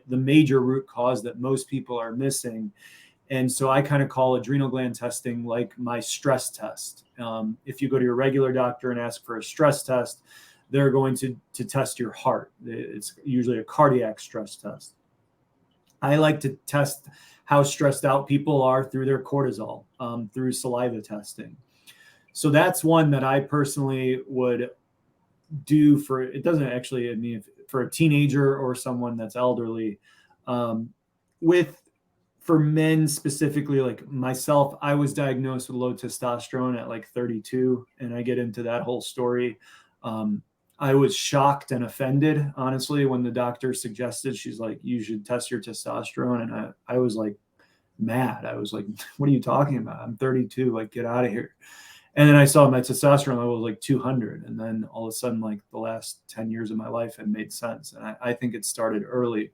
the major root cause that most people are missing. And so I kind of call adrenal gland testing like my stress test. If you go to your regular doctor and ask for a stress test, they're going to test your heart. It's usually a cardiac stress test. I like to test how stressed out people are through their cortisol, through saliva testing. So that's one that I personally would do for, it doesn't actually, I mean, for a teenager or someone that's elderly. For men specifically, like myself, I was diagnosed with low testosterone at like 32, and I get into that whole story. I was shocked and offended, honestly, when the doctor suggested, she's like, you should test your testosterone. And I was like mad. I was like, what are you talking about? I'm 32, like get out of here. And then I saw my testosterone level was like 200. And then all of a sudden, like the last 10 years of my life, it made sense. And I think it started early.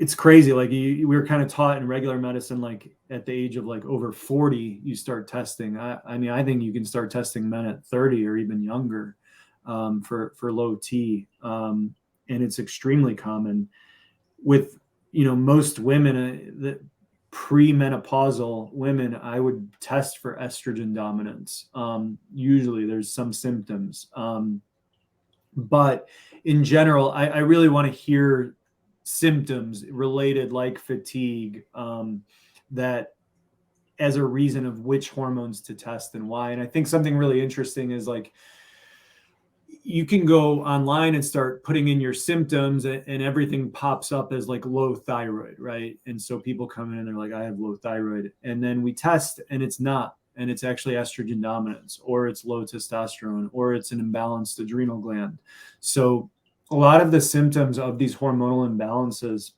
It's crazy. Like we were kind of taught in regular medicine, like at the age of like over 40, you start testing. I mean, I think you can start testing men at 30 or even younger for low T. And it's extremely common with, most women, the premenopausal women, I would test for estrogen dominance. Usually there's some symptoms. But in general, I really want to hear symptoms related like fatigue, that as a reason of which hormones to test and why. And I think something really interesting is like you can go online and start putting in your symptoms and everything pops up as like low thyroid, right? And so people come in and they're like, I have low thyroid. And then we test and it's not. And it's actually estrogen dominance, or it's low testosterone, or it's an imbalanced adrenal gland. So a lot of the symptoms of these hormonal imbalances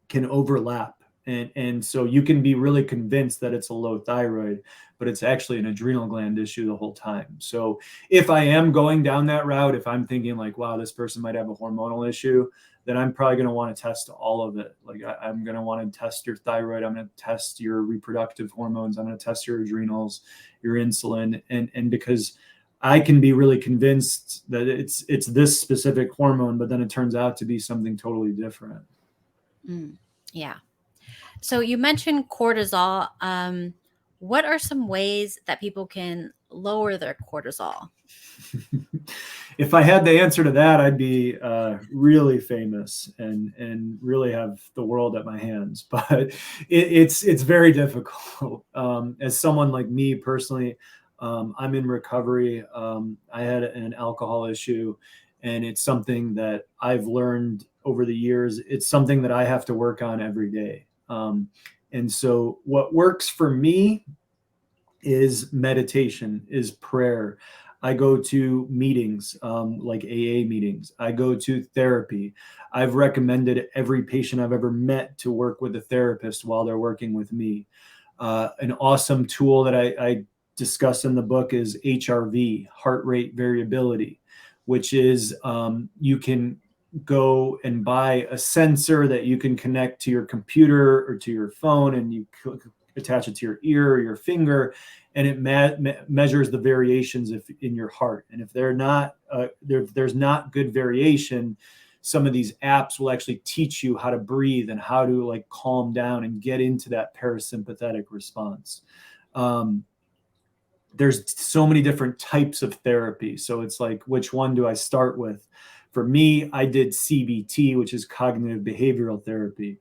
can overlap. And so you can be really convinced that it's a low thyroid, but it's actually an adrenal gland issue the whole time. So if I am going down that route, if I'm thinking like, wow, this person might have a hormonal issue, then I'm probably going to want to test all of it. Like I'm going to want to test your thyroid. I'm going to test your reproductive hormones. I'm going to test your adrenals, your insulin. And because I can be really convinced that it's this specific hormone, but then it turns out to be something totally different. Yeah. So you mentioned cortisol. what are some ways that people can lower their cortisol? If I had the answer to that, I'd be really famous and really have the world at my hands. But it's very difficult. As someone like me personally, I'm in recovery. I had an alcohol issue, and it's something that I've learned over the years. It's something that I have to work on every day. And so, what works for me is meditation, is prayer. I go to meetings, like AA meetings. I go to therapy. I've recommended every patient I've ever met to work with a therapist while they're working with me. An awesome tool that I discuss in the book is HRV, heart rate variability, which is you can go and buy a sensor that you can connect to your computer or to your phone, and you attach it to your ear or your finger, and it measures the variations in your heart. And if they're not there's not good variation, some of these apps will actually teach you how to breathe and how to like calm down and get into that parasympathetic response. There's so many different types of therapy, so it's like, which one do I start with? For me, I did CBT, which is cognitive behavioral therapy.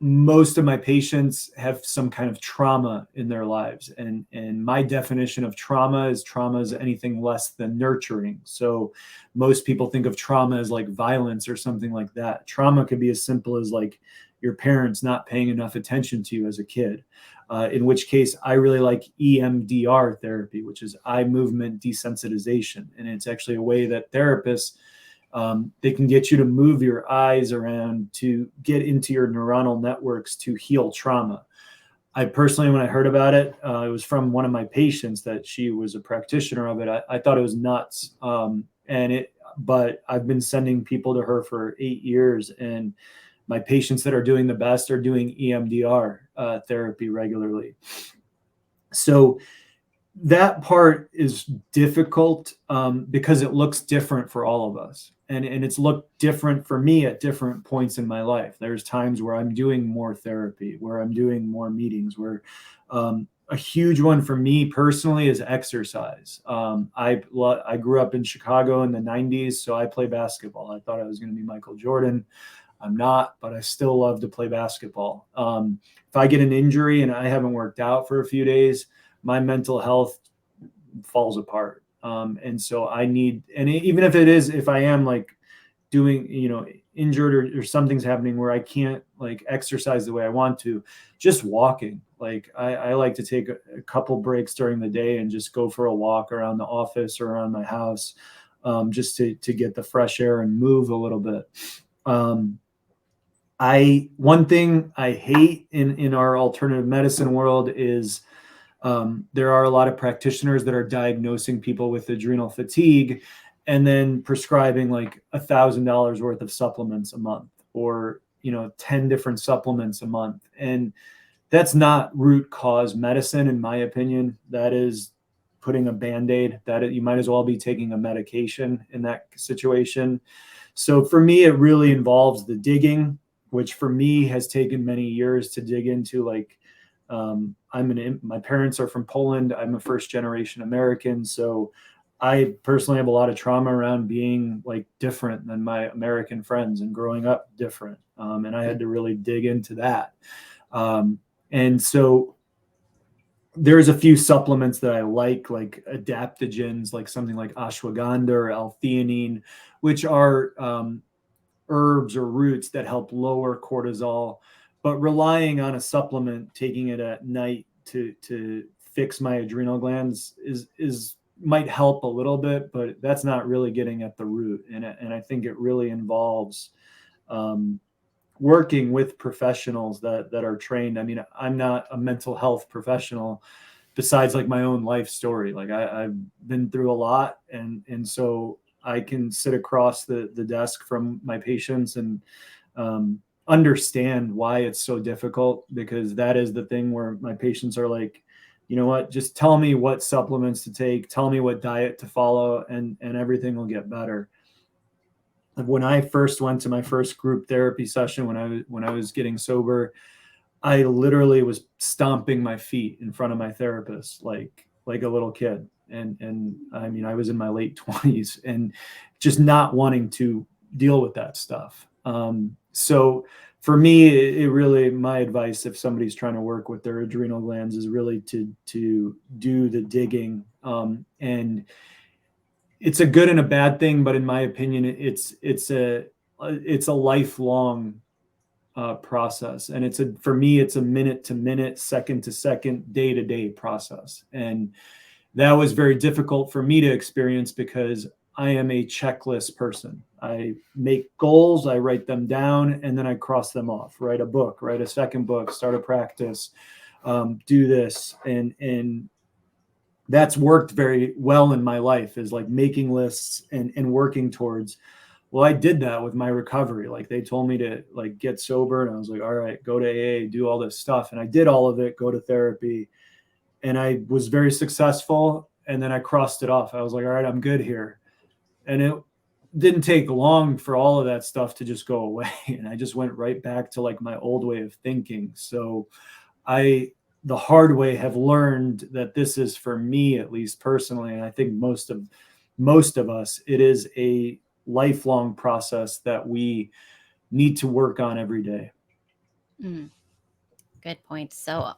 Most of my patients have some kind of trauma in their lives, and my definition of trauma is anything less than nurturing. So most people think of trauma as like violence or something like that. Trauma could be as simple as like your parents not paying enough attention to you as a kid, in which case I really like EMDR therapy, which is eye movement desensitization. And it's actually a way that therapists, they can get you to move your eyes around to get into your neuronal networks to heal trauma. I personally, when I heard about it, it was from one of my patients that she was a practitioner of it. I thought it was nuts. But I've been sending people to her for 8 years, and my patients that are doing the best are doing EMDR therapy regularly. So that part is difficult because it looks different for all of us. And it's looked different for me at different points in my life. There's times where I'm doing more therapy, where I'm doing more meetings, where a huge one for me personally is exercise. I grew up in Chicago in the 90s, so I play basketball. I thought I was going to be Michael Jordan. I'm not, but I still love to play basketball. If I get an injury and I haven't worked out for a few days, my mental health falls apart. And so I need, and even if I am like doing, injured or something's happening where I can't like exercise the way I want to, just walking. Like I like to take a couple breaks during the day and just go for a walk around the office or around my house, just to get the fresh air and move a little bit. One thing I hate in our alternative medicine world is there are a lot of practitioners that are diagnosing people with adrenal fatigue and then prescribing like $1,000 worth of supplements a month, or 10 different supplements a month. And that's not root cause medicine, in my opinion. That is putting a Band-Aid. That you might as well be taking a medication in that situation. So for me, it really involves the digging, which for me has taken many years to dig into. Like, my parents are from Poland. I'm a first generation American. So I personally have a lot of trauma around being like different than my American friends and growing up different. And I had to really dig into that. And so there's a few supplements that I like adaptogens, like something like ashwagandha or L-theanine, which are herbs or roots that help lower cortisol. But relying on a supplement, taking it at night to fix my adrenal glands is might help a little bit, but that's not really getting at the root. And I think it really involves working with professionals that are trained. I mean, I'm not a mental health professional besides like my own life story. Like I've been through a lot, and so I can sit across the desk from my patients and understand why it's so difficult, because that is the thing where my patients are like, you know what, just tell me what supplements to take, tell me what diet to follow, and everything will get better. When I first went to my first group therapy session when I was getting sober, I literally was stomping my feet in front of my therapist, like a little kid. And I mean, I was in my late 20s and just not wanting to deal with that stuff. So for me, it really, my advice, if somebody's trying to work with their adrenal glands, is really to do the digging. And it's a good and a bad thing, but in my opinion, it's a lifelong process, and for me, it's a minute to minute, second to second, day to day process. And that was very difficult for me to experience because I am a checklist person. I make goals, I write them down, and then I cross them off. Write a book, write a second book, start a practice, do this, and that's worked very well in my life, is like making lists and working towards. Well, I did that with my recovery. Like, they told me to like get sober, and I was like, all right, go to AA, do all this stuff. And I did all of it, go to therapy, and I was very successful. And then I crossed it off. I was like, all right, I'm good here. And it didn't take long for all of that stuff to just go away. And I just went right back to like my old way of thinking. So I, the hard way, have learned that this is, for me at least personally, and I think most of us, it is a lifelong process that we need to work on every day. Good point. So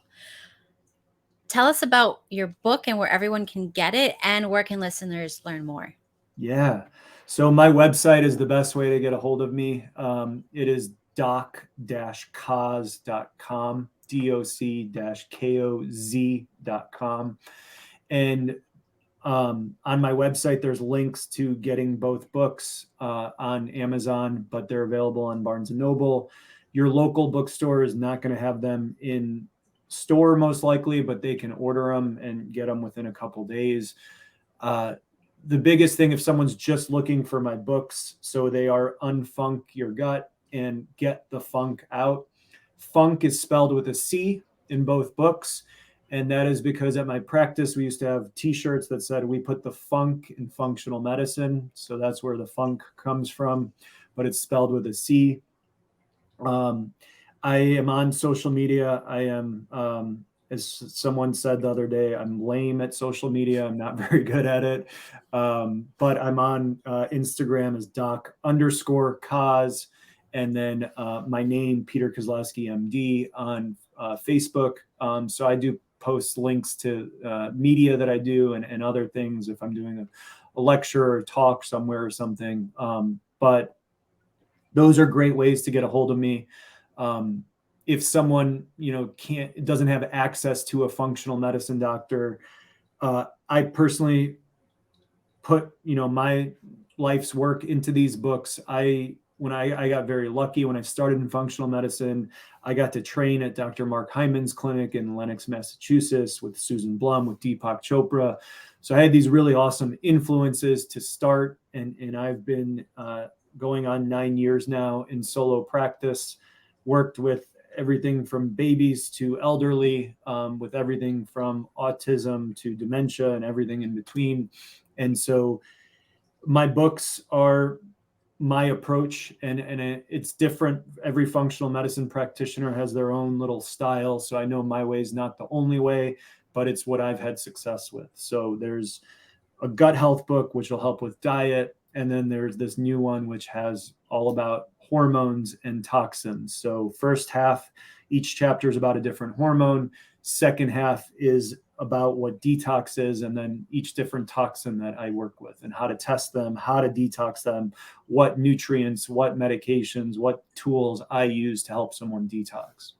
tell us about your book and where everyone can get it, and where can listeners learn more? Yeah. So my website is the best way to get a hold of me. It is doc-koz.com, doc-koz.com. And on my website, there's links to getting both books on Amazon, but they're available on Barnes and Noble. Your local bookstore is not going to have them in store most likely, but they can order them and get them within a couple days. The biggest thing, if someone's just looking for my books, so they are Unfunk Your Gut and Get the Funk Out. Funk is spelled with a C in both books. And that is because at my practice, we used to have t-shirts that said, we put the funk in functional medicine. So that's where the funk comes from, but it's spelled with a C. I am on social media. I am, as someone said the other day, I'm lame at social media. I'm not very good at it. But I'm on Instagram as doc_Koz. And then my name, Peter Kozlowski, MD, on Facebook. So I do post links to media that I do and other things if I'm doing a lecture or talk somewhere or something. But those are great ways to get a hold of me. If someone, doesn't have access to a functional medicine doctor, I personally put, my life's work into these books. When I got very lucky when I started in functional medicine, I got to train at Dr. Mark Hyman's clinic in Lenox, Massachusetts, with Susan Blum, with Deepak Chopra. So I had these really awesome influences to start, and I've been going on 9 years now in solo practice, worked with everything from babies to elderly, with everything from autism to dementia and everything in between. And so my books are my approach, and it's different. Every functional medicine practitioner has their own little style. So I know my way is not the only way, but it's what I've had success with. So there's a gut health book, which will help with diet. And then there's this new one, which has all about hormones and toxins. So first half, each chapter is about a different hormone. Second half is about what detox is, and then each different toxin that I work with and how to test them, how to detox them, what nutrients, what medications, what tools I use to help someone detox.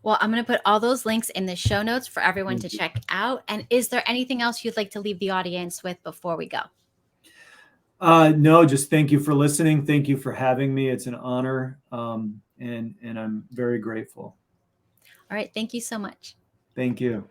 Well, I'm going to put all those links in the show notes for everyone to check out. And is there anything else you'd like to leave the audience with before we go? No, just thank you for listening. Thank you for having me. It's an honor. And I'm very grateful. All right. Thank you so much. Thank you.